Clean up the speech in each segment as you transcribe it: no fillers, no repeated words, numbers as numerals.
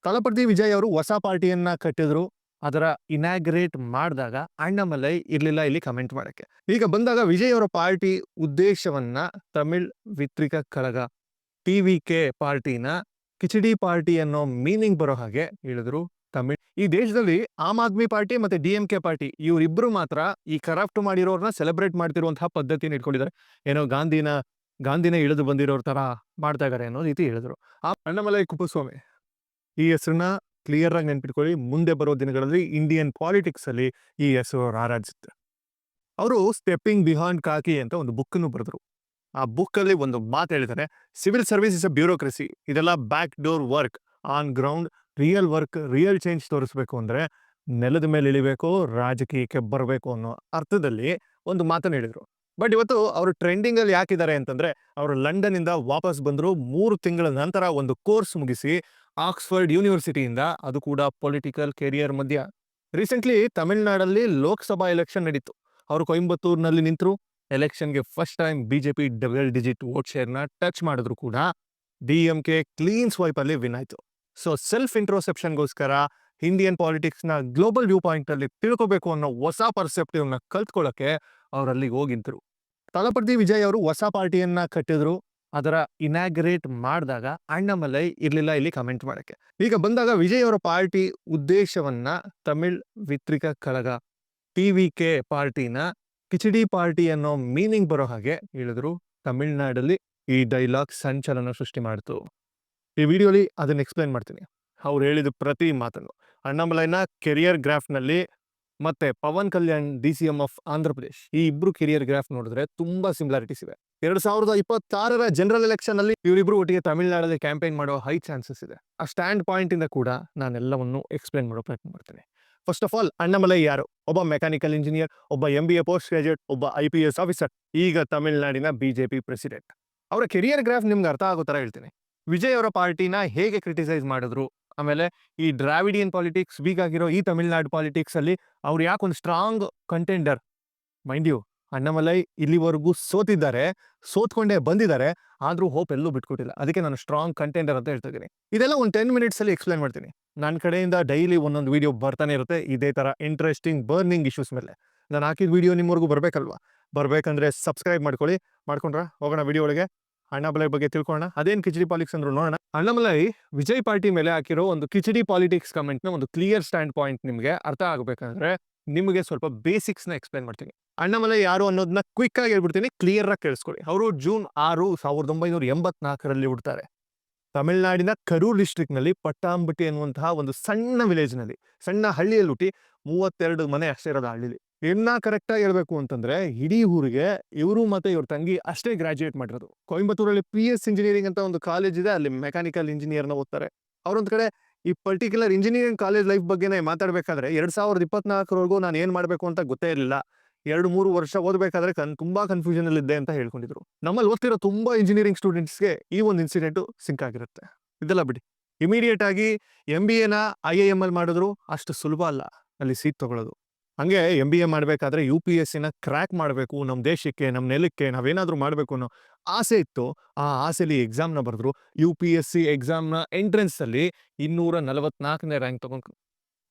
ತಲಪತಿ ವಿಜಯ್ ಅವರು ಹೊಸ ಪಾರ್ಟಿಯನ್ನ ಕಟ್ಟಿದ್ರು. ಅದರ ಇನಾಗ್ರೇಟ್ ಮಾಡಿದಾಗ ಅಣ್ಣಾಮಲೈ ಇರ್ಲಿಲ್ಲ ಇಲ್ಲಿ ಕಮೆಂಟ್ ಮಾಡಕ್ಕೆ. ಈಗ ಬಂದಾಗ ವಿಜಯ್ ಅವರ ಪಾರ್ಟಿ ಉದ್ದೇಶವನ್ನ ತಮಿಳ್ ವಿತ್ರಿಕ ಕಳಗ ಟಿವಿಕೆ ಪಾರ್ಟಿನ ಕಿಚಡಿ ಪಾರ್ಟಿ ಅನ್ನೋ ಮೀನಿಂಗ್ ಬರೋ ಹಾಗೆ ಹೇಳಿದ್ರು. ತಮಿಳ್ ಈ ದೇಶದಲ್ಲಿ ಆಮ್ ಆದ್ಮಿ ಪಾರ್ಟಿ ಮತ್ತೆ ಡಿಎಂಕೆ ಪಾರ್ಟಿ ಇವರಿಬ್ರು ಮಾತ್ರ ಈ ಕರಪ್ಟ್ ಮಾಡಿರೋರ್ನ ಸೆಲೆಬ್ರೇಟ್ ಮಾಡ್ತಿರುವಂತಹ ಪದ್ಧತಿನ ಇಟ್ಕೊಂಡಿದ್ದಾರೆ. ಏನೋ ಗಾಂಧಿನೇ ಇಳಿದು ಬಂದಿರೋರ್ ತರ ಮಾಡ್ತಾ ಇದಾರೆ ಅನ್ನೋ ರೀತಿ ಹೇಳಿದ್ರು. ಆ ಅಣ್ಣಾಮಲೈ ಕುಪ್ಪಸ್ವಾಮಿ ಈ ಹೆಸರನ್ನ ಕ್ಲಿಯರ್ ಆಗಿ ನೆನ್ಪಿಟ್ಕೊಳ್ಳಿ. ಮುಂದೆ ಬರೋ ದಿನಗಳಲ್ಲಿ ಇಂಡಿಯನ್ ಪಾಲಿಟಿಕ್ಸ್ ಅಲ್ಲಿ ಈ ಹೆಸರು ರಾರಾಜಿಸುತ್ತೆ. ಅವರು ಸ್ಟೆಪ್ಪಿಂಗ್ ಬಿಹಾಂಡ್ ಕಾಕಿ ಅಂತ ಒಂದು ಬುಕ್ ಅನ್ನು ಬರೆದ್ರು. ಆ ಬುಕ್ ಅಲ್ಲಿ ಒಂದು ಮಾತು ಹೇಳಿದ್ದಾರೆ, civil service is a bureaucracy. ಇದೆಲ್ಲ back door work. On ground real work, real change ತೋರಿಸ್ಬೇಕು ಅಂದ್ರೆ ನೆಲದ ಮೇಲೆ ಇಳಿಬೇಕು, ರಾಜಕೀಯಕ್ಕೆ ಬರಬೇಕು ಅನ್ನೋ ಅರ್ಥದಲ್ಲಿ ಒಂದು ಮಾತನ್ನು ಹೇಳಿದ್ರು. ಬಟ್ ಇವತ್ತು ಅವರು ಟ್ರೆಂಡಿಂಗ್ ಅಲ್ಲಿ ಯಾಕಿದ್ದಾರೆ ಅಂತಂದ್ರೆ, ಅವರು ಲಂಡನ್ ಇಂದ ವಾಪಸ್ ಬಂದ್ರು. 3 ತಿಂಗಳ ನಂತರ ಒಂದು ಕೋರ್ಸ್ ಮುಗಿಸಿ ಆಕ್ಸ್ಫರ್ಡ್ ಯೂನಿವರ್ಸಿಟಿಯಿಂದ, ಅದು ಕೂಡ ಪೊಲಿಟಿಕಲ್ ಕೆರಿಯರ್ ಮಧ್ಯ. ರೀಸೆಂಟ್ಲಿ ತಮಿಳುನಾಡಲ್ಲಿ ಲೋಕಸಭಾ ಎಲೆಕ್ಷನ್ ನಡೀತು. ಅವರು ಕೊಯಂಬತ್ತೂರ್ನಲ್ಲಿ ನಿಂತರು. ಎಲೆಕ್ಷನ್ಗೆ first time BJP double digit vote ಶೇರ್ನ ಟಚ್ ಮಾಡಿದ್ರು ಕೂಡ ಡಿಎಂಕೆ ಕ್ಲೀನ್ ಸ್ವೈಪ್ ಅಲ್ಲಿ ವಿನ್ ಆಯ್ತು. ಸೊ ಸೆಲ್ಫ್ ಇಂಟ್ರೋಸೆಪ್ಷನ್ಗೋಸ್ಕರ ಇಂಡಿಯನ್ ಪಾಲಿಟಿಕ್ಸ್ ನ ಗ್ಲೋಬಲ್ ವ್ಯೂ ಪಾಯಿಂಟ್ ಅಲ್ಲಿ ತಿಳ್ಕೋಬೇಕು ಅನ್ನೋ ಹೊಸ ಪರ್ಸೆಪ್ಟಿವ್ ನ ಕಲ್ತ್ಕೊಳ್ಳಕ್ಕೆ ಅವರಲ್ಲಿಗೆ ಹೋಗಿದ್ರು. ತಲಪತಿ ವಿಜಯ್ ಅವರು ಹೊಸ ಪಾರ್ಟಿಯನ್ನ ಕಟ್ಟಿದ್ರು. ಅದರ ಇನಾಗ್ರೇಟ್ ಮಾಡಿದಾಗ ಅಣ್ಣಾಮಲೈ ಇರ್ಲಿಲ್ಲ ಇಲ್ಲಿ ಕಮೆಂಟ್ ಮಾಡಕ್ಕೆ. ಈಗ ಬಂದಾಗ ವಿಜಯ್ ಅವರ ಪಾರ್ಟಿ ಉದ್ದೇಶವನ್ನ ತಮಿಳ್ ವಿತ್ರಿಕ ಕಳಗ ಟಿವಿಕೆ ಪಾರ್ಟಿನ ಕಿಚಡಿ ಪಾರ್ಟಿ ಅನ್ನೋ ಮೀನಿಂಗ್ ಬರೋ ಹಾಗೆ ಹೇಳಿದ್ರು. ತಮಿಳ್ನಾಡಲ್ಲಿ ಈ ಡೈಲಾಗ್ ಸಂಚಲನ ಸೃಷ್ಟಿ ಮಾಡ್ತು. ಈ ವಿಡಿಯೋಲಿ ಅದನ್ನ ಎಕ್ಸ್ಪ್ಲೈನ್ ಮಾಡ್ತೀನಿ. ಅವ್ರು ಹೇಳಿದ ಪ್ರತಿ ಮಾತನ್ನು ಅಣ್ಣಾಮಲೈನ ಕೆರಿಯರ್ ಗ್ರಾಫ್ ನಲ್ಲಿ ಮತ್ತೆ ಪವನ್ ಕಲ್ಯಾಣ್ DCM ಆಫ್ ಆಂಧ್ರ ಪ್ರದೇಶ್, ಈ ಇಬ್ರು ಕೆರಿಯರ್ ಗ್ರಾಫ್ ನೋಡಿದ್ರೆ ತುಂಬಾ ಸಿಮಿಲಾರಿಟೀಸ್ ಇವೆ. 2026ರ ಜನರಲ್ ಎಲೆಕ್ಷನ್ ಅಲ್ಲಿ ಇವರಿಬ್ರು ಒಟ್ಟಿಗೆ ತಮಿಳುನಾಡಲ್ಲಿ ಕ್ಯಾಂಪೇನ್ ಮಾಡೋ ಹೈ ಚಾನ್ಸಸ್ ಇದೆ. ಆ ಸ್ಟ್ಯಾಂಡ್ ಪಾಯಿಂಟ್ ಇಂದ ಕೂಡ ನಾನೆಲ್ಲವನ್ನು ಎಕ್ಸ್ಪ್ಲೈನ್ ಮಾಡೋ ಪ್ರಯತ್ನ ಮಾಡ್ತೀನಿ. ಫಸ್ಟ್ ಆಫ್ ಆಲ್, ಅಣ್ಣಾಮಲೈ ಯಾರು? ಒಬ್ಬ ಮೆಕ್ಯಾನಿಕಲ್ ಇಂಜಿನಿಯರ್, ಒಬ್ಬ MBA ಪೋಸ್ಟ್ ಗ್ರಾಜುಯೇಟ್, ಒಬ್ಬ IPS ಆಫೀಸರ್, ಈಗ ತಮಿಳುನಾಡಿನ ಬಿಜೆಪಿ ಪ್ರೆಸಿಡೆಂಟ್. ಅವರ ಕೆರಿಯರ್ ಗ್ರಾಫ್ ನಿಮ್ಗೆ ಅರ್ಥ ಆಗೋ ತರ ಹೇಳ್ತೀನಿ. ವಿಜಯ್ ಅವರ ಪಾರ್ಟಿನ ಹೇಗೆ ಕ್ರಿಟಿಸೈಸ್ ಮಾಡಿದ್ರು, ಆಮೇಲೆ ಈ ದ್ರಾವಿಡಿಯನ್ ಪಾಲಿಟಿಕ್ಸ್ ವೀಕ್ ಆಗಿರೋ ಈ ತಮಿಳ್ನಾಡು ಪಾಲಿಟಿಕ್ಸ್ ಅಲ್ಲಿ ಅವ್ರು ಯಾಕೆ ಒಂದು strong contender. Mind you, Annamalai ಇಲ್ಲಿವರೆಗೂ ಸೋತಿದ್ದಾರೆ, ಸೋತ್ಕೊಂಡೇ ಬಂದಿದ್ದಾರೆ, ಆದ್ರೂ ಹೋಪ್ ಎಲ್ಲೂ ಬಿಟ್ಕೊಟ್ಟಿಲ್ಲ. ಅದಕ್ಕೆ ನಾನು ಸ್ಟ್ರಾಂಗ್ ಕಂಟೆಂಡರ್ ಅಂತ ಹೇಳ್ತಾ ಇದ್ದೀನಿ. ಇದೆಲ್ಲ ಒಂದು 10 ಮಿನಿಟ್ಸ್ ಅಲ್ಲಿ ಎಕ್ಸ್ಪ್ಲೈನ್ ಮಾಡ್ತೀನಿ. ನನ್ನ ಕಡೆಯಿಂದ ಡೈಲಿ ಒಂದೊಂದು ವಿಡಿಯೋ ಬರ್ತಾನೆ ಇರುತ್ತೆ ಇದೇ ತರ ಇಂಟ್ರೆಸ್ಟಿಂಗ್ ಬರ್ನಿಂಗ್ ಇಶ್ಯೂಸ್ ಮೇಲೆ. ನಾನು ಹಾಕಿದ ವಿಡಿಯೋ ನಿಮ್ಮವರೆಗೂ ಬರ್ಬೇಕಲ್ವಾ? ಬರ್ಬೇಕಂದ್ರೆ ಸಬ್ಸ್ಕ್ರೈಬ್ ಮಾಡ್ಕೊಳ್ಳಿ. ಮಾಡ್ಕೊಂಡ್ರ ಹೋಗೋಣ ವಿಡಿಯೋ ಒಳಗೆ. ಅಣ್ಣಾಮಲೈ ಬಗ್ಗೆ ತಿಳ್ಕೊಳ್ಳೋಣ. ಅದೇನ್ ಕಿಚಡಿ ಪಾಲಿಟಿಕ್ಸ್ ಅಂದ್ರು ನೋಡೋಣ. ಅಣ್ಣಾಮಲೈ ವಿಜಯ್ ಪಾರ್ಟಿ ಮೇಲೆ ಹಾಕಿರೋ ಒಂದು ಕಿಚಡಿ ಪಾಲಿಟಿಕ್ಸ್ ಕಮೆಂಟ್ ನ ಒಂದು ಕ್ಲಿಯರ್ ಸ್ಟ್ಯಾಂಡ್ ಪಾಯಿಂಟ್ ನಿಮ್ಗೆ ಅರ್ಥ ಆಗಬೇಕಂದ್ರೆ ನಿಮಗೆ ಸ್ವಲ್ಪ ಬೇಸಿಕ್ಸ್ ನ ಎಕ್ಸ್ಪ್ಲೈನ್ ಮಾಡ್ತೀನಿ. ಅಣ್ಣಾಮಲೈ ಯಾರು ಅನ್ನೋದನ್ನ ಕ್ವಿಕ್ ಆಗಿ ಹೇಳ್ಬಿಡ್ತೀನಿ, ಕ್ಲಿಯರ್ ಆಗಿ ಕೇಳಿಸ್ಕೊಳ್ಳಿ. ಅವರು ಜೂನ್ 6, 1984ರಲ್ಲಿ ಹುಡ್ತಾರೆ. ತಮಿಳುನಾಡಿನ ಕರೂರ್ ಡಿಸ್ಟ್ರಿಕ್ಟ್ ನಲ್ಲಿ ಪಟ್ಟಾಂಬಟ್ಟಿ ಅನ್ನುವಂತಹ ಒಂದು ಸಣ್ಣ ವಿಲೇಜ್ ನಲ್ಲಿ, ಸಣ್ಣ ಹಳ್ಳಿಯಲ್ಲಿ ಹುಟ್ಟಿ 32 ಮನೆ ಅಷ್ಟೇ ಇರೋದು ಹಳ್ಳಿಲಿ. ಇನ್ನ ಕರೆಕ್ಟ್ ಆಗಿ ಹೇಳ್ಬೇಕು ಅಂತಂದ್ರೆ ಇಡೀ ಊರಿಗೆ ಇವರು ಮತ್ತೆ ಇವ್ರ ತಂಗಿ ಅಷ್ಟೇ ಗ್ರಾಜುಯೇಟ್ ಮಾಡಿರೋದು. ಕೊಯಂಬತ್ತೂರಲ್ಲಿ PS ಇಂಜಿನಿಯರಿಂಗ್ ಅಂತ ಒಂದು ಕಾಲೇಜ್ ಇದೆ, ಅಲ್ಲಿ ಮೆಕ್ಯಾನಿಕಲ್ ಇಂಜಿನಿಯರ್ನ ಓದ್ತಾರೆ. ಅವ್ರೊಂದ್ ಕಡೆ ಈ ಪರ್ಟಿಕ್ಯುಲರ್ ಇಂಜಿನಿಯರಿಂಗ್ ಕಾಲೇಜ್ ಲೈಫ್ ಬಗ್ಗೆನೇ ಮಾತಾಡ್ಬೇಕಾದ್ರೆ 2024ವರೆಗೂ ನಾನು ಏನ್ ಮಾಡ್ಬೇಕು ಅಂತ ಗೊತ್ತೇ ಇರಲಿಲ್ಲ. 2-3 ವರ್ಷ ಓದಬೇಕಾದ್ರೆ ತುಂಬಾ ಕನ್ಫ್ಯೂಷನ್ ಅಲ್ಲಿ ಇದ್ದೆ ಅಂತ ಹೇಳ್ಕೊಂಡಿದ್ರು. ನಮ್ಮಲ್ಲಿ ಓದ್ತಿರೋ ತುಂಬಾ ಇಂಜಿನಿಯರಿಂಗ್ ಸ್ಟೂಡೆಂಟ್ಸ್ಗೆ ಈ ಒಂದು ಇನ್ಸಿಡೆಂಟ್ ಸಿಂಕ್ ಆಗಿರುತ್ತೆ. ಇದೆಲ್ಲ ಬಿಡಿ, ಇಮಿಡಿಯೇಟ್ ಆಗಿ MBAನ IIM ಅಲ್ಲಿ ಮಾಡಿದ್ರು. ಅಷ್ಟು ಸುಲಭ ಅಲ್ಲ ಅಲ್ಲಿ ಸೀಟ್ ತಗೊಳ್ಳೋದು. ಹಂಗೆ MBA ಮಾಡ್ಬೇಕಾದ್ರೆ UPSCನ ಕ್ರ್ಯಾಕ್ ಮಾಡಬೇಕು, ನಮ್ಮ ದೇಶಕ್ಕೆ, ನಮ್ಮ ನೆಲಕ್ಕೆ ನಾವೇನಾದ್ರೂ ಮಾಡ್ಬೇಕು ಅನ್ನೋ ಆಸೆ ಇತ್ತು. ಆ ಆಸೆಲಿ ಎಕ್ಸಾಮ್ನ ಬರೆದ್ರು. UPSC ಎಕ್ಸಾಮ್ನ ಎಂಟ್ರೆನ್ಸ್ ಅಲ್ಲಿ 244ನೇ ರ್ಯಾಂಕ್ ತಗೊಂಡ್ರು.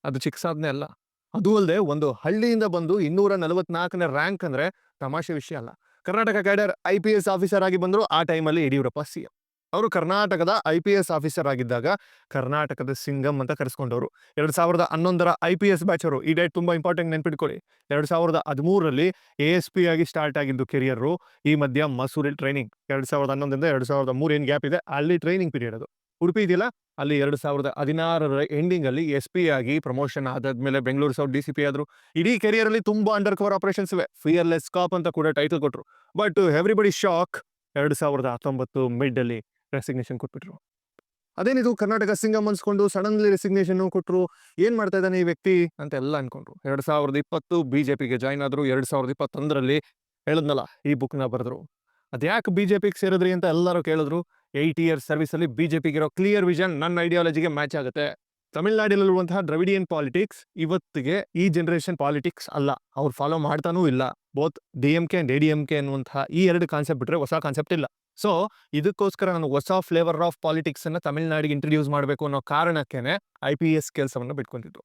ಅದು ಚಿಕ್ಕ ಸಾಧನೆ ಅಲ್ಲ. ಅದು ಅಲ್ಲದೆ ಒಂದು ಹಳ್ಳಿಯಿಂದ ಬಂದು 244ನೇ ರ್ಯಾಂಕ್ ಅಂದ್ರೆ ತಮಾಷೆ ವಿಷಯ ಅಲ್ಲ. ಕರ್ನಾಟಕ ಕ್ಯಾಡರ್ IPS ಆಫೀಸರ್ ಆಗಿ ಬಂದ್ರು. ಆ ಟೈಮಲ್ಲಿ ಯಡಿಯೂರಪ್ಪ CM. ಅವರು ಕರ್ನಾಟಕದ IPS ಆಫೀಸರ್ ಆಗಿದ್ದಾಗ ಕರ್ನಾಟಕದ ಸಿಂಗಂ ಅಂತ ಕರೆಸ್ಕೊಂಡವರು. 2011ರ IPS ಬ್ಯಾಚ್ ಅವರು. ಈ ಡೇಟ್ ತುಂಬಾ ಇಂಪಾರ್ಟೆಂಟ್, ನೆನ್ಪಿಟ್ಕೊಳ್ಳಿ. 2013ರಲ್ಲಿ ASP ಆಗಿ ಸ್ಟಾರ್ಟ್ ಆಗಿದ್ದು ಕೆರಿಯರ್. ಈ ಮಧ್ಯ ಮಸೂರಿ ಟ್ರೈನಿಂಗ್. 2011ರಿಂದ 2003 ಏನ್ ಗ್ಯಾಪ್ ಇದೆ, ಅಲ್ಲಿ ಟ್ರೈನಿಂಗ್ ಪೀರಿಯಡ್. ಅದು ಉಡುಪಿ ಇದೆಯಲ್ಲ, ಅಲ್ಲಿ 2016ರ ಎಂಡಿಂಗ್ ಅಲ್ಲಿ SP ಆಗಿ ಪ್ರಮೋಷನ್ ಆದಾದ್ಮೇಲೆ ಬೆಂಗಳೂರು ಸೌತ್ DCP ಆದ್ರು. ಇಡೀ ಕೆರಿಯರ್ ಅಲ್ಲಿ ತುಂಬಾ ಅಂಡರ್ ಕವರ್ ಆಪರೇಷನ್ಸ್ ಇವೆ. ಫಿಯರ್ಲೆಸ್ ಕಾಪ್ ಅಂತ ಕೂಡ ಟೈಟಲ್ ಕೊಟ್ರು. ಬಟ್ ಎವ್ರಿಬಡಿ ಶಾಕ್, 2019 ಮಿಡ್ ಅಲ್ಲಿ ರೆಸಿಗ್ನೇಷನ್ ಕೊಟ್ಬಿಟ್ರು. ಅದೇನಿದು ಕರ್ನಾಟಕ ಸಿಂಗಂ ಅನ್ಸ್ಕೊಂಡು ಸಡನ್ಲಿ ರೆಸಿಗ್ನೇಷನ್ ಕೊಟ್ರು, ಏನ್ ಮಾಡ್ತಾ ಇದ್ದಾನೆ ಈ ವ್ಯಕ್ತಿ ಅಂತ ಎಲ್ಲ ಅನ್ಕೊಂಡ್ರು. 2020 ಬಿಜೆಪಿಗೆ ಜಾಯ್ನ್ ಆದ್ರು. 2021ರಲ್ಲಿ ಹೇಳದ್ನಲ್ಲ, ಈ ಬುಕ್ ನ ಬರೆದ್ರು. ಅದ್ಯಾಕೆ ಬಿಜೆಪಿಗೆ ಸೇರಿದ್ರಿ ಅಂತ ಎಲ್ಲರೂ ಕೇಳಿದ್ರು. 8 ಇಯರ್ಸ್ ಸರ್ವಿಸ್ ಅಲ್ಲಿ ಬಿಜೆಪಿಗೆ ಇರೋ ಕ್ಲಿಯರ್ ವಿಷನ್ ನನ್ನ ಐಡಿಯಾಲಜಿಗೆ ಮ್ಯಾಚ್ ಆಗುತ್ತೆ. ತಮಿಳುನಾಡಿನಲ್ಲಿರುವಂತಹ ದ್ರವಿಡಿಯನ್ ಪಾಲಿಟಿಕ್ಸ್ ಇವತ್ತಿಗೆ ಈ ಜನರೇಷನ್ ಪಾಲಿಟಿಕ್ಸ್ ಅಲ್ಲ, ಅವ್ರು ಫಾಲೋ ಮಾಡ್ತಾನೂ ಇಲ್ಲ. ಬೋತ್ DMK ಅಂಡ್ ADMK ಅನ್ನುವಂತಹ ಈ 2 ಕಾನ್ಸೆಪ್ಟ್ ಬಿಟ್ರೆ ಹೊಸ ಕಾನ್ಸೆಪ್ಟ್ ಇಲ್ಲ. ಸೊ ಇದಕ್ಕೋಸ್ಕರ ನಾನು ಹೊಸ ಫ್ಲೇವರ್ ಆಫ್ ಪಾಲಿಟಿಕ್ಸ್ ಅನ್ನ ತಮಿಳ್ನಾಡಿಗೆ ಇಂಟ್ರೊಡ್ಯೂಸ್ ಮಾಡಬೇಕು ಅನ್ನೋ ಕಾರಣಕ್ಕೇನೆ IPS ಕೆಲಸವನ್ನ ಬಿಟ್ಕೊಂಡಿದ್ರು.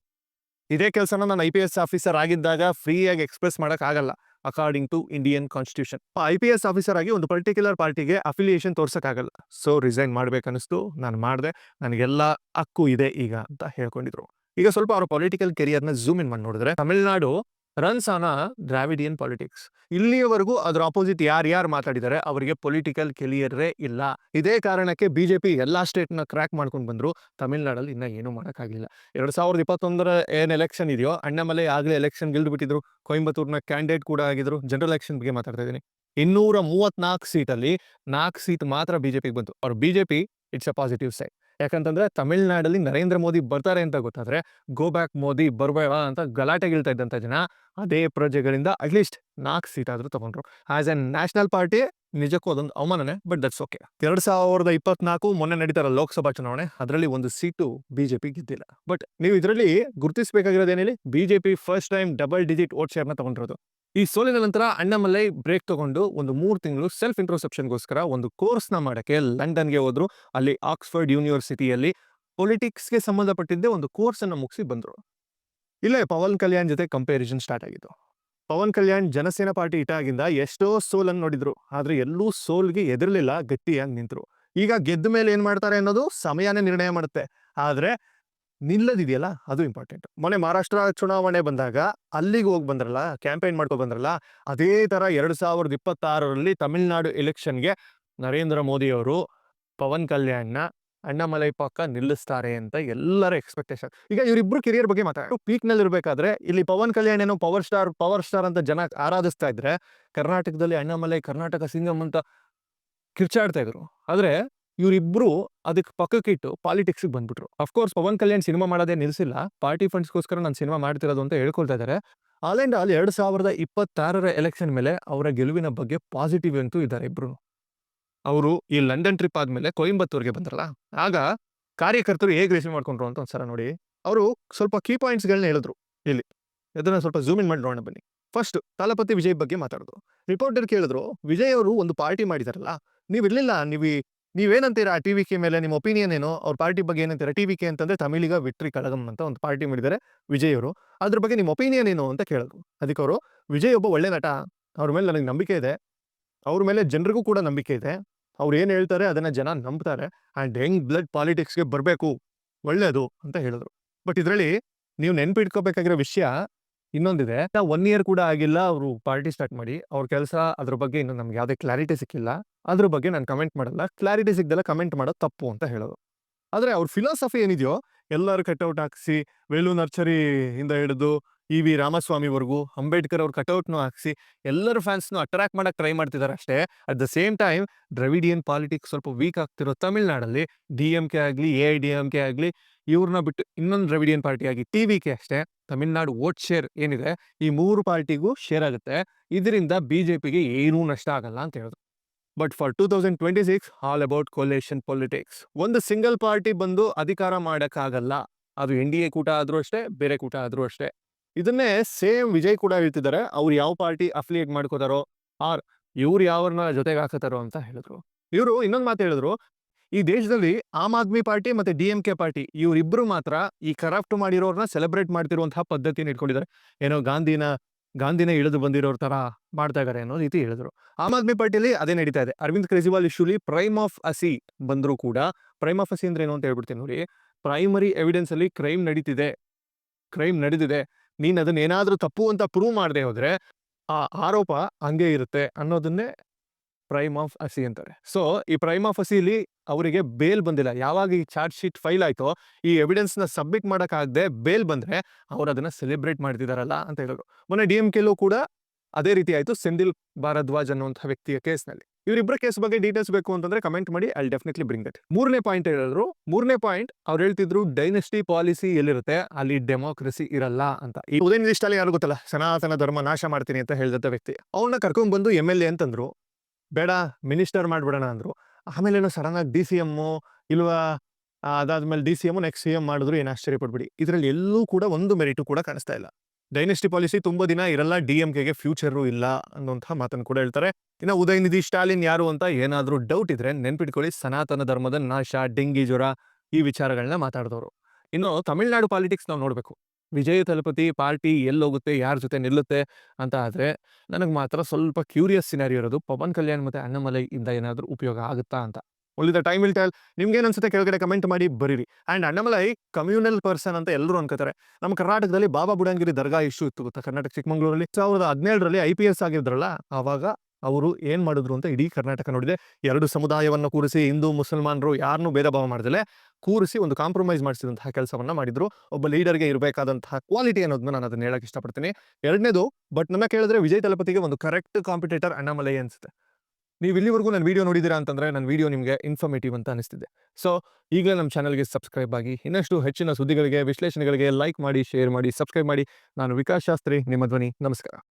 ಇದೇ ಕೆಲಸನ ನಾನು IPS ಆಫೀಸರ್ ಆಗಿದ್ದಾಗ ಫ್ರೀಯಾಗಿ ಎಕ್ಸ್‌ಪ್ರೆಸ್ ಮಾಡಕ್ ಆಗಲ್ಲ according to Indian constitution. IPS officer ಆಗಿ ಒಂದು ಪರ್ಟಿಕ್ಯುಲರ್ ಪಾರ್ಟಿಗೆ ಅಫಿಲಿಯೇಷನ್ ತೋರ್ಸಕ್ ಆಗಲ್ಲ. ಸೊ ರಿಸೈನ್ ಮಾಡ್ಬೇಕನ್ನಿಸ್ತು, ನಾನು ಮಾಡಿದೆ. ನನಗೆಲ್ಲ ಹಕ್ಕು ಇದೆ ಈಗ ಅಂತ ಹೇಳ್ಕೊಂಡಿದ್ರು. ಈಗ ಸ್ವಲ್ಪ ಅವರ ಪೊಲಿಟಿಕಲ್ ಕೆರಿಯರ್‌ನ ಝೂಮ್ ಇನ್ ಮಾಡಿ ನೋಡಿದ್ರೆ, Tamil Nadu runs on a Dravidian politics. ಇಲ್ಲಿಯವರೆಗೂ ಅದರ ಅಪೋಸಿಟ್ ಯಾರ್ಯಾರು ಮಾತಾಡಿದ್ದಾರೆ ಅವರಿಗೆ ಪೊಲಿಟಿಕಲ್ ಕೆರಿಯರೇ ಇಲ್ಲ. ಇದೇ ಕಾರಣಕ್ಕೆ ಬಿಜೆಪಿ ಎಲ್ಲಾ ಸ್ಟೇಟ್‌ನ ಕ್ರ್ಯಾಕ್ ಮಾಡ್ಕೊಂಡು ಬಂದ್ರು. ತಮಿಳ್ನಾಡಲ್ಲಿ ಇನ್ನ ಏನೂ ಮಾಡಕ್ಕಾಗಿಲ್ಲ. 2021ರ ಏನ್ ಎಲೆಕ್ಷನ್ ಇದೆಯೋ, ಅಣ್ಣಾಮಲೈ ಆಗ್ಲೇ ಎಲೆಕ್ಷನ್ ಗೆಲ್ದು ಬಿಟ್ಟಿದ್ರು. ಕೊಯಂಬತ್ತೂರ್‌ನ ಕ್ಯಾಂಡಿಡೇಟ್ ಕೂಡ ಆಗಿದ್ರು. ಜನರಲ್ ಎಲೆಕ್ಷನ್ ಬಗ್ಗೆ ಮಾತಾಡ್ತಾ ಇದ್ದೀನಿ. 234 ಸೀಟಲ್ಲಿ 4 ಸೀಟ್ ಮಾತ್ರ ಬಿಜೆಪಿಗೆ ಬಂತು. ಅವ್ರ BJP it's a positive side. ಯಾಕಂತಂದ್ರೆ ತಮಿಳ್ನಾಡಲ್ಲಿ ನರೇಂದ್ರ ಮೋದಿ ಬರ್ತಾರೆ ಅಂತ ಗೊತ್ತಾದ್ರೆ ಗೋ ಬ್ಯಾಕ್ ಮೋದಿ ಬರ್ಬೇಡ ಅಂತ ಗಲಾಟೆಗಿಳ್ತಾ ಇದ್ದಂತ ಜನ ಅದೇ ಪ್ರಜೆಗಳಿಂದ ಅಟ್ಲೀಸ್ಟ್ 4 ಸೀಟ್ ಆದ್ರೂ ತಗೊಂಡ್ರು. ಆಸ್ ಎ ನ್ಯಾಷನಲ್ ಪಾರ್ಟಿ ನಿಜಕ್ಕೂ ಅದೊಂದು ಅವಮಾನನೇ, ಬಟ್ ದಟ್ಸ್ ಓಕೆ. 2024 ಮೊನ್ನೆ ನಡೀತಾರ ಲೋಕಸಭಾ ಚುನಾವಣೆ, ಅದರಲ್ಲಿ ಒಂದು ಸೀಟು ಬಿಜೆಪಿ ಗೆದ್ದಿಲ್ಲ. ಬಟ್ ನೀವು ಇದರಲ್ಲಿ ಗುರುತಿಸಬೇಕಾಗಿರೋದು ಏನೇಳಿ, BJP first time double digit vote ಶೇರ್ನ ತಗೊಂಡಿರೋದು. ಈ ಸೋಲಿನ ನಂತರ ಅಣ್ಣಾಮಲೈ ಬ್ರೇಕ್ ತಗೊಂಡು ಒಂದು 3 ತಿಂಗಳು ಸೆಲ್ಫ್ ಇಂಟ್ರೋಸ್ಪೆಕ್ಷನ್ಗೋಸ್ಕರ ಒಂದು ಕೋರ್ಸ್ನ ಮಾಡಕ್ಕೆ ಲಂಡನ್ಗೆ ಹೋದ್ರು. ಅಲ್ಲಿ ಆಕ್ಸ್ಫರ್ಡ್ ಯೂನಿವರ್ಸಿಟಿಯಲ್ಲಿ ಪೊಲಿಟಿಕ್ಸ್ಗೆ ಸಂಬಂಧಪಟ್ಟಿದ್ದೇ ಒಂದು ಕೋರ್ಸ್ ಅನ್ನು ಮುಗಿಸಿ ಬಂದ್ರು. ಇಲ್ಲೇ ಪವನ್ ಕಲ್ಯಾಣ್ ಜೊತೆ ಕಂಪ್ಯಾರಿಸನ್ ಸ್ಟಾರ್ಟ್ ಆಗಿತ್ತು. ಪವನ್ ಕಲ್ಯಾಣ್ ಜನಸೇನಾ ಪಾರ್ಟಿ ಇಟ್ಟಾಗಿಂದ ಎಷ್ಟೋ ಸೋಲನ್ನು ನೋಡಿದ್ರು, ಆದ್ರೆ ಎಲ್ಲೂ ಸೋಲ್ಗೆ ಎದುರಲಿಲ್ಲ, ಗಟ್ಟಿಯಾಗಿ ನಿಂತರು. ಈಗ ಗೆದ್ದ ಮೇಲೆ ಏನ್ ಮಾಡ್ತಾರೆ ಅನ್ನೋದು ಸಮಯನೇ ನಿರ್ಣಯ ಮಾಡುತ್ತೆ. ಆದ್ರೆ ನಿಲ್ಲದಿದೆಯಲ್ಲ ಅದು ಇಂಪಾರ್ಟೆಂಟ್. ಮೊನ್ನೆ ಮಹಾರಾಷ್ಟ್ರ ಚುನಾವಣೆ ಬಂದಾಗ ಅಲ್ಲಿಗೆ ಹೋಗಿ ಬಂದ್ರಲ್ಲ, ಕ್ಯಾಂಪೇನ್ ಮಾಡ್ಕೊ ಬಂದ್ರಲ್ಲ, ಅದೇ ತರ 2026ರಲ್ಲಿ ತಮಿಳ್ನಾಡು ಎಲೆಕ್ಷನ್ಗೆ ನರೇಂದ್ರ ಮೋದಿ ಅವರು ಪವನ್ ಕಲ್ಯಾಣ್‌ನ ಅಣ್ಣಾಮಲೈ ಪಕ್ಕ ನಿಲ್ಲಿಸ್ತಾರೆ ಅಂತ ಎಲ್ಲರ ಎಕ್ಸ್ಪೆಕ್ಟೇಷನ್. ಈಗ ಇವರಿಬ್ರು ಕೆರಿಯರ್ ಬಗ್ಗೆ ಮಾತಾಡೋ ಪೀಕ್ ನಲ್ಲಿ ಇರ್ಬೇಕಾದ್ರೆ ಇಲ್ಲಿ ಪವನ್ ಕಲ್ಯಾಣ್ ಏನೋ ಪವರ್ ಸ್ಟಾರ್ ಅಂತ ಜನ ಆರಾಧಿಸ್ತಾ ಇದ್ರೆ, ಕರ್ನಾಟಕದಲ್ಲಿ ಅಣ್ಣಾಮಲೈ ಕರ್ನಾಟಕ ಸಿಂಗಂ ಅಂತ ಕಿರ್ಚಾಡ್ತಾ ಇದ್ರು. ಆದ್ರೆ ಇವರಿಬ್ರು ಅದಕ್ಕೆ ಪಕ್ಕಕ್ಕಿಟ್ಟು ಪಾಲಿಟಿಕ್ಸ್ ಬಂದ್ಬಿಟ್ರು. ಅಫ್ಕೋರ್ಸ್ ಪವನ್ ಕಲ್ಯಾಣ್ ಸಿನಿಮಾ ಮಾಡೋದೇ ನಿಲ್ಸಿಲ್ಲ, ಪಾರ್ಟಿ ಫಂಡ್ಸ್ಗೋಸ್ಕರ ನಾನು ಸಿನಿಮಾ ಮಾಡ್ತಿರೋದು ಅಂತ ಹೇಳ್ಕೊಳ್ತಾ ಇದ್ದಾರೆ. ಆಲ್ 2026ರ ಎಲೆಕ್ಷನ್ ಮೇಲೆ ಅವರ ಗೆಲುವಿನ ಬಗ್ಗೆ ಪಾಸಿಟಿವ್ ಅಂತೂ ಇದ್ದಾರೆ ಇಬ್ರು. ಅವರು ಈ ಲಂಡನ್ ಟ್ರಿಪ್ ಆದ್ಮೇಲೆ ಕೊಯಂಬತ್ತೂರ್ಗೆ ಬಂದ್ರಲ್ಲ, ಆಗ ಕಾರ್ಯಕರ್ತರು ಹೇಗೆ ರಿಸೀವ್ ಮಾಡ್ಕೊಂಡ್ರು ಅಂತ ಒಂದ್ಸಲ ನೋಡಿ. ಅವರು ಸ್ವಲ್ಪ ಕೀ ಪಾಯಿಂಟ್ಸ್ಗಳನ್ನ ಹೇಳಿದ್ರು. ಇಲ್ಲಿ ಅದನ್ನ ಸ್ವಲ್ಪ ಝೂಮ್ ಇನ್ ಮಾಡಿ ನೋಡೋಣ ಬನ್ನಿ. ಫಸ್ಟ್ ತಲಪತಿ ವಿಜಯ್ ಬಗ್ಗೆ ಮಾತಾಡಿದ್ರು. ರಿಪೋರ್ಟರ್ ಕೇಳಿದ್ರು, ವಿಜಯ್ ಅವರು ಒಂದು ಪಾರ್ಟಿ ಮಾಡಿದಾರಲ್ಲ, ನೀವಿರ್ಲಿಲ್ಲ, ನೀವೇನಂತೀರಾ ಟಿವಿಕೆ ಮೇಲೆ, ನಿಮ್ಮ ಒಪಿನಿಯನ್ ಏನು, ಅವ್ರ ಪಾರ್ಟಿ ಬಗ್ಗೆ ಏನಂತೀರಾ? ಟಿವಿಕೆ ಅಂತಂದ್ರೆ ತಮಿಳಿಗ ವಿಟ್ರಿ ಕಳಗಂ ಅಂತ ಒಂದು ಪಾರ್ಟಿ ಮಾಡಿದ್ದಾರೆ ವಿಜಯ್ ಅವರು, ಅದ್ರ ಬಗ್ಗೆ ನಿಮ್ಮ ಒಪಿನಿಯನ್ ಏನು ಅಂತ ಕೇಳಿದ್ರು. ಅದಕ್ಕೆ ಅವರು, ವಿಜಯ್ ಒಬ್ಬ ಒಳ್ಳೆ ನಟ, ಅವ್ರ ಮೇಲೆ ನನಗೆ ನಂಬಿಕೆ ಇದೆ, ಅವ್ರ ಮೇಲೆ ಜನರಿಗೂ ಕೂಡ ನಂಬಿಕೆ ಇದೆ, ಅವ್ರು ಏನ್ ಹೇಳ್ತಾರೆ ಅದನ್ನ ಜನ ನಂಬ್ತಾರೆ, ಅಂಡ್ ಯಂಗ್ ಬ್ಲಡ್ ಪಾಲಿಟಿಕ್ಸ್ಗೆ ಬರಬೇಕು, ಒಳ್ಳೇದು ಅಂತ ಹೇಳಿದ್ರು. ಬಟ್ ಇದರಲ್ಲಿ ನೀವು ನೆನ್ಪಿಟ್ಕೋಬೇಕಾಗಿರೋ ವಿಷಯ ಇನ್ನೊಂದಿದೆ. 1 ಇಯರ್ ಕೂಡ ಆಗಿಲ್ಲ ಅವರು ಪಾರ್ಟಿ ಸ್ಟಾರ್ಟ್ ಮಾಡಿ, ಅವ್ರ ಕೆಲಸ ಅದ್ರ ಬಗ್ಗೆ ಇನ್ನು ನಮ್ಗೆ ಯಾವುದೇ ಕ್ಲಾರಿಟಿ ಸಿಕ್ಕಿಲ್ಲ, ಅದ್ರ ಬಗ್ಗೆ ನಾನು ಕಮೆಂಟ್ ಮಾಡಲ್ಲ, ಕ್ಲಾರಿಟಿ ಸಿಗ್ದಲ್ಲ ಕಮೆಂಟ್ ಮಾಡೋದು ತಪ್ಪು ಅಂತ ಹೇಳೋದು. ಆದ್ರೆ ಅವ್ರ ಫಿಲಾಸಫಿ ಏನಿದೆಯೋ, ಎಲ್ಲರೂ ಕಟ್ಔಟ್ ಹಾಕ್ಸಿ, ವೇಲು ನರ್ಸರಿ ಇಂದ ಹಿಡಿದು EV ರಾಮಸ್ವಾಮಿವರೆಗೂ ಅಂಬೇಡ್ಕರ್ ಅವ್ರ ಕಟೌಟ್ನು ಹಾಕ್ಸಿ ಎಲ್ಲರ ಫ್ಯಾನ್ಸ್ನು ಅಟ್ರಾಕ್ಟ್ ಮಾಡಕ್ ಟ್ರೈ ಮಾಡ್ತಿದ್ದಾರೆ ಅಷ್ಟೇ. At the same time ದ್ರವಿಡಿಯನ್ politics ಸ್ವಲ್ಪ ವೀಕ್ ಆಗ್ತಿರೋ ತಮಿಳ್ನಾಡಲ್ಲಿ DMK ಆಗಲಿ, AIDMK ಆಗಲಿ, ಇವ್ರನ್ನ ಬಿಟ್ಟು ಇನ್ನೊಂದು ದ್ರವಿಡಿಯನ್ ಪಾರ್ಟಿ ಆಗಿ TVK ಅಷ್ಟೇ, ತಮಿಳ್ನಾಡು ವೋಟ್ ಶೇರ್ ಏನಿದೆ ಈ 3 ಪಾರ್ಟಿಗೂ ಶೇರ್ ಆಗುತ್ತೆ. ಇದರಿಂದ ಬಿಜೆಪಿಗೆ ಏನೂ ನಷ್ಟ ಆಗಲ್ಲ ಅಂತ ಹೇಳಿದ್ರು. But for 2026 all about coalition politics. ಒಂದು ಸಿಂಗಲ್ ಪಾರ್ಟಿ ಬಂದು ಅಧಿಕಾರ ಮಾಡಕ್ಕಾಗಲ್ಲ, ಅದು NDA ಕೂಟ ಆದ್ರೂ ಅಷ್ಟೇ, ಬೇರೆ ಕೂಟ ಆದ್ರೂ ಅಷ್ಟೇ. ಇದನ್ನೇ ಸೇಮ್ ವಿಜಯ್ ಕೂಡ ಹೇಳ್ತಿದ್ದಾರೆ. ಅವ್ರು ಯಾವ ಪಾರ್ಟಿ ಅಫಿಲಿಯೇಟ್ ಮಾಡ್ಕೋತಾರೋ ಆರ್ ಇವ್ರು ಯಾವ್ರನ್ನ ಜೊತೆಗೆ ಹಾಕತಾರೋ ಅಂತ ಹೇಳಿದ್ರು. ಇವರು ಇನ್ನೊಂದು ಮಾತು ಹೇಳಿದ್ರು, ಈ ದೇಶದಲ್ಲಿ ಆಮ್ ಆದ್ಮಿ ಪಾರ್ಟಿ ಮತ್ತೆ DMK ಪಾರ್ಟಿ ಇವರಿಬ್ರು ಮಾತ್ರ ಈ ಕರಪ್ಟ್ ಮಾಡಿರೋರ್ನ ಸೆಲೆಬ್ರೇಟ್ ಮಾಡ್ತಿರುವಂತಹ ಪದ್ಧತಿನ ಇಟ್ಕೊಂಡಿದ್ದಾರೆ. ಏನೋ ಗಾಂಧಿನ ಇಳಿದು ಬಂದಿರೋರ್ ತರ ಮಾಡ್ತಾ ಇದಾರೆ ಅನ್ನೋ ರೀತಿ ಹೇಳಿದ್ರು. ಆಮ್ ಆದ್ಮಿ ಪಾರ್ಟಿಲಿ ಅದೇ ನಡೀತಾ ಇದೆ. ಅರವಿಂದ್ ಕೇಜ್ರಿವಾಲ್ ಇಶ್ಯೂಲಿ ಪ್ರೈಮ್ ಆಫ್ ಅಸಿ ಬಂದ್ರು ಕೂಡ, ಪ್ರೈಮ್ ಆಫ್ ಅಸಿ ಅಂದ್ರೆ ಏನು ಅಂತ ಹೇಳ್ಬಿಡ್ತೀನಿ ನೋಡಿ. ಪ್ರೈಮರಿ ಎವಿಡೆನ್ಸ್ ಅಲ್ಲಿ ಕ್ರೈಮ್ ನಡೆದಿದೆ, ನೀನ್ ಅದನ್ನ ಏನಾದ್ರೂ ತಪ್ಪು ಅಂತ ಪ್ರೂವ್ ಮಾಡದೆ ಹೋದ್ರೆ ಆ ಆರೋಪ ಹಂಗೆ ಇರುತ್ತೆ ಅನ್ನೋದನ್ನೇ ಪ್ರೈಮ್ ಆಫ್ ಅಸಿ ಅಂತಾರೆ. ಸೊ ಈ ಪ್ರೈಮ್ ಆಫ್ ಅಸಿಲಿ ಅವರಿಗೆ ಬೇಲ್ ಬಂದಿಲ್ಲ. ಯಾವಾಗ ಈ ಚಾರ್ಜ್ ಶೀಟ್ ಫೈಲ್ ಆಯ್ತೋ, ಈ ಎವಿಡೆನ್ಸ್ ನ ಸಬ್ಮಿಟ್ ಮಾಡಕ್ ಆಗದೆ ಬೇಲ್ ಬಂದ್ರೆ ಅವ್ರು ಅದನ್ನ ಸೆಲೆಬ್ರೇಟ್ ಮಾಡ್ತಿದಾರಲ್ಲ ಅಂತ ಹೇಳಿದ್ರು. ಮೊನ್ನೆ DMKಲೂ ಕೂಡ ಅದೇ ರೀತಿ ಆಯ್ತು, ಸೆಂದಿಲ್ ಭಾರದ್ವಾಜ್ ಅನ್ನುವಂತಹ ವ್ಯಕ್ತಿಯ ಕೇಸ್ನಲ್ಲಿ. ಇವರಿಬ್ಬರ ಕೇಸ್ ಬಗ್ಗೆ ಡೀಟೇಲ್ಸ್ ಬೇಕು ಅಂತಂದ್ರೆ ಕಮೆಂಟ್ ಮಾಡಿ, ಐ ಡೆಫಿನೆಟ್ಲಿ ಬ್ರಿಂಗ್ ದಟ್. 3ನೇ ಪಾಯಿಂಟ್ ಹೇಳಿದ್ರು. 3ನೇ ಪಾಯಿಂಟ್ ಅವ್ರು ಹೇಳ್ತಿದ್ರು, ಡೈನೆಸ್ಟಿ ಪಾಲಿಸಿ ಎಲ್ಲಿರುತ್ತೆ ಅಲ್ಲಿ ಡೆಮೋಕ್ರಸಿ ಇರಲ್ಲ ಅಂತ. ಈ ಉದಯನಿಧಿ ಯಾರು ಗೊತ್ತಲ್ಲ, ಸನಾತನ ಧರ್ಮ ನಾಶ ಮಾಡ್ತೀನಿ ಅಂತ ಹೇಳಿದಂತ ವ್ಯಕ್ತಿ, ಅವ್ರನ್ನ ಕರ್ಕೊಂಡ್ ಬಂದು MLA ಅಂತಂದ್ರು. ಬೇಡ ಮಿನಿಸ್ಟರ್ ಮಾಡ್ಬಿಡೋಣ ಅಂದ್ರು. ಆಮೇಲೆ ಏನೋ ಸಡನ್ ಆಗಿ DCM ಇಲ್ವಾ, ಅದಾದ್ಮೇಲೆ DCM ನೆಕ್ಸ್ಟ್ CM ಮಾಡಿದ್ರು. ಏನು ಆಶ್ಚರ್ಯ ಪಡ್ಬಿಡಿ, ಇದರಲ್ಲಿ ಎಲ್ಲೂ ಕೂಡ ಒಂದು ಮೆರಿಟು ಕೂಡ ಕಾಣಿಸ್ತಾ ಇಲ್ಲ. ಡೈನೆಸ್ಟಿ ಪಾಲಿಸಿ ತುಂಬಾ ದಿನ ಇರಲ್ಲ, ಡಿಎಂಕೆಗೆ ಫ್ಯೂಚರು ಇಲ್ಲ ಅನ್ನುವಂತಹ ಮಾತನ್ನು ಕೂಡ ಹೇಳ್ತಾರೆ. ಇನ್ನು ಉದಯನಿಧಿ ಸ್ಟಾಲಿನ್ ಯಾರು ಅಂತ ಏನಾದ್ರೂ ಡೌಟ್ ಇದ್ರೆ ನೆನ್ಪಿಟ್ಕೊಳ್ಳಿ, ಸನಾತನ ಧರ್ಮದ ನಾಶ, ಡೆಂಗಿ ಜ್ವರ ಈ ವಿಚಾರಗಳನ್ನ ಮಾತಾಡಿದವರು. ಇನ್ನು ತಮಿಳ್ನಾಡು ಪಾಲಿಟಿಕ್ಸ್ ನಾವು ನೋಡ್ಬೇಕು. ವಿಜಯ್ ತಲಪತಿ ಪಾರ್ಟಿ ಎಲ್ಲೋಗುತ್ತೆ, ಯಾರ ಜೊತೆ ನಿಲ್ಲುತ್ತೆ ಅಂತ ಆದ್ರೆ ನನಗೆ ಮಾತ್ರ ಸ್ವಲ್ಪ ಕ್ಯೂರಿಯಸ್ ಸಿನಾರಿಯೋ ಇರೋದು, ಪವನ್ ಕಲ್ಯಾಣ್ ಮತ್ತೆ ಅಣ್ಣಾಮಲೈ ಇಂದ ಏನಾದ್ರೂ ಉಪಯೋಗ ಆಗುತ್ತಾ ಅಂತ. Only the time will tell. ನಿಮ್ಗೆ ಏನ್ ಅನ್ಸುತ್ತೆ ಕೆಳಗಡೆ ಕಮೆಂಟ್ ಮಾಡಿ ಬರೀರಿ. ಅಂಡ್ ಅಣ್ಣಾಮಲೈ ಕಮ್ಯುನಲ್ ಪರ್ಸನ್ ಅಂತ ಎಲ್ಲರೂ ಅನ್ಕೋತಾರೆ. ನಮ್ಮ ಕರ್ನಾಟಕದಲ್ಲಿ ಬಾಬಾ ಬುಡನ್ಗಿರಿ ದರ್ಗಾ ಇಶ್ಯೂ ಇತ್ತು ಗೊತ್ತಾ, ಕರ್ನಾಟಕ ಚಿಕ್ಕಮಂಗ್ಳೂರಲ್ಲಿ 2017ರಲ್ಲಿ IPS ಆಗಿದ್ರಲ್ಲ, ಆವಾಗ ಅವರು ಏನ್ ಮಾಡಿದ್ರು ಅಂತ ಇಡೀ ಕರ್ನಾಟಕ ನೋಡಿದೆ. ಎರಡು ಸಮುದಾಯವನ್ನು ಕೂರಿಸಿ, ಹಿಂದೂ ಮುಸಲ್ಮಾನರು ಯಾರನ್ನೂ ಭೇದ ಭಾವ ಮಾಡ್ದಲೆ ಕೂರಿಸಿ ಒಂದು ಕಾಂಪ್ರಮೈಸ್ ಮಾಡಿಸಿದಂತಹ ಕೆಲಸವನ್ನ ಮಾಡಿದ್ರು. ಒಬ್ಬ ಲೀಡರ್ಗೆ ಇರಬೇಕಾದಂತಹ ಕ್ವಾಲಿಟಿ ಅನ್ನೋದನ್ನ ನಾನು ಅದನ್ನ ಹೇಳಕ್ ಇಷ್ಟಪಡ್ತೀನಿ. ಎರಡನೇದು, ಬಟ್ ನನ್ನ ಕೇಳಿದ್ರೆ ವಿಜಯ್ ತಲಪತಿಗೆ ಒಂದು ಕರೆಕ್ಟ್ ಕಾಂಪಿಟೇಟರ್ ಅಣ್ಣಾಮಲೈ ಅನ್ಸುತ್ತೆ. ನೀವು ಇಲ್ಲಿವರೆಗೂ ನನ್ನ ವಿಡಿಯೋ ನೋಡಿದ್ದೀರಾ ಅಂತಂದ್ರೆ ನನ್ನ ವಿಡಿಯೋ ನಿಮಗೆ ಇನ್ಫಾರ್ಮೇಟಿವ್ ಅಂತ ಅನಿಸ್ತಿದೆ. ಸೊ ಈಗಲೇ ನಮ್ಮ ಚಾನಲ್ಗೆ ಸಬ್ಸ್ಕ್ರೈಬ್ ಆಗಿ, ಇನ್ನಷ್ಟು ಹೆಚ್ಚಿನ ಸುದ್ದಿಗಳಿಗೆ, ವಿಶ್ಲೇಷಣೆಗಳಿಗೆ ಲೈಕ್ ಮಾಡಿ, ಶೇರ್ ಮಾಡಿ, ಸಬ್ಸ್ಕ್ರೈಬ್ ಮಾಡಿ. ನಾನು ವಿಕಾಸ್ ಶಾಸ್ತ್ರಿ, ನಿಮ್ಮ ಧ್ವನಿ. ನಮಸ್ಕಾರ.